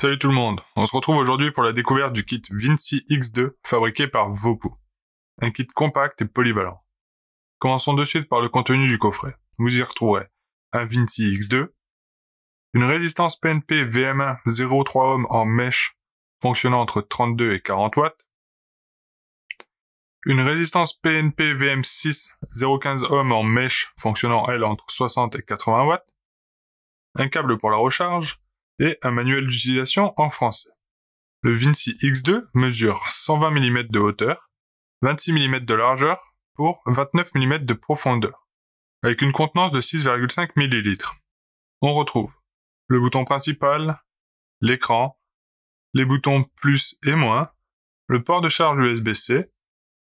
Salut tout le monde, on se retrouve aujourd'hui pour la découverte du kit Vinci X2 fabriqué par Vopo. Un kit compact et polyvalent. Commençons de suite par le contenu du coffret. Vous y retrouverez un Vinci X2, une résistance PNP VM1 0,3 ohm en mèche fonctionnant entre 32 et 40 watts, une résistance PNP VM6 0,15 ohm en mèche fonctionnant elle entre 60 et 80 watts, un câble pour la recharge, et un manuel d'utilisation en français. Le Vinci X2 mesure 120 mm de hauteur, 26 mm de largeur pour 29 mm de profondeur, avec une contenance de 6,5 ml. On retrouve le bouton principal, l'écran, les boutons plus et moins, le port de charge USB-C,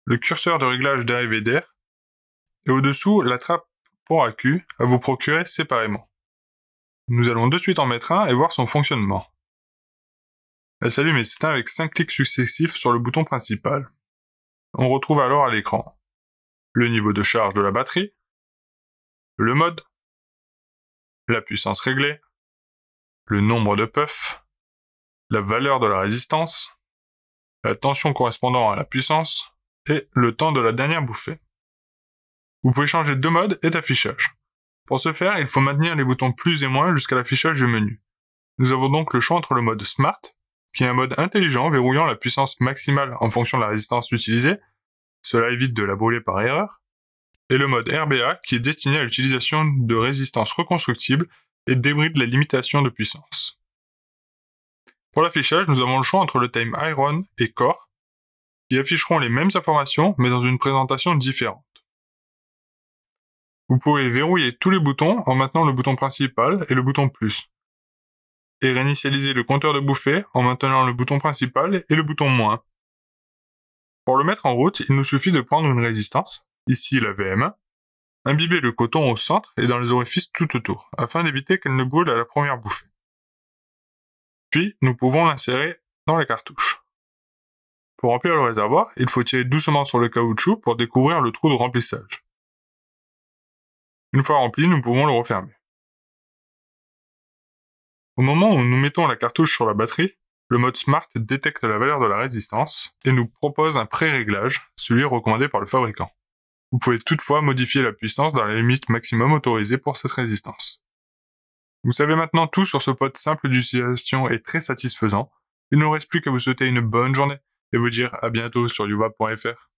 le curseur de réglage d'arrivée d'air, et au-dessous la trappe pour accu à vous procurer séparément. Nous allons de suite en mettre un et voir son fonctionnement. Elle s'allume et s'éteint avec 5 clics successifs sur le bouton principal. On retrouve alors à l'écran le niveau de charge de la batterie, le mode, la puissance réglée, le nombre de puffs, la valeur de la résistance, la tension correspondant à la puissance et le temps de la dernière bouffée. Vous pouvez changer de mode et d'affichage. Pour ce faire, il faut maintenir les boutons plus et moins jusqu'à l'affichage du menu. Nous avons donc le choix entre le mode Smart, qui est un mode intelligent verrouillant la puissance maximale en fonction de la résistance utilisée, cela évite de la brûler par erreur, et le mode RBA, qui est destiné à l'utilisation de résistances reconstructibles et débride la limitation de puissance. Pour l'affichage, nous avons le choix entre le Time Iron et Core, qui afficheront les mêmes informations mais dans une présentation différente. Vous pouvez verrouiller tous les boutons en maintenant le bouton principal et le bouton plus, et réinitialiser le compteur de bouffée en maintenant le bouton principal et le bouton moins. Pour le mettre en route, il nous suffit de prendre une résistance, ici la VM1, imbiber le coton au centre et dans les orifices tout autour, afin d'éviter qu'elle ne brûle à la première bouffée. Puis, nous pouvons l'insérer dans la cartouche. Pour remplir le réservoir, il faut tirer doucement sur le caoutchouc pour découvrir le trou de remplissage. Une fois rempli, nous pouvons le refermer. Au moment où nous mettons la cartouche sur la batterie, le mode Smart détecte la valeur de la résistance et nous propose un pré-réglage, celui recommandé par le fabricant. Vous pouvez toutefois modifier la puissance dans la limite maximum autorisée pour cette résistance. Vous savez maintenant tout sur ce pod simple d'utilisation et très satisfaisant. Il ne reste plus qu'à vous souhaiter une bonne journée et vous dire à bientôt sur yuva.fr.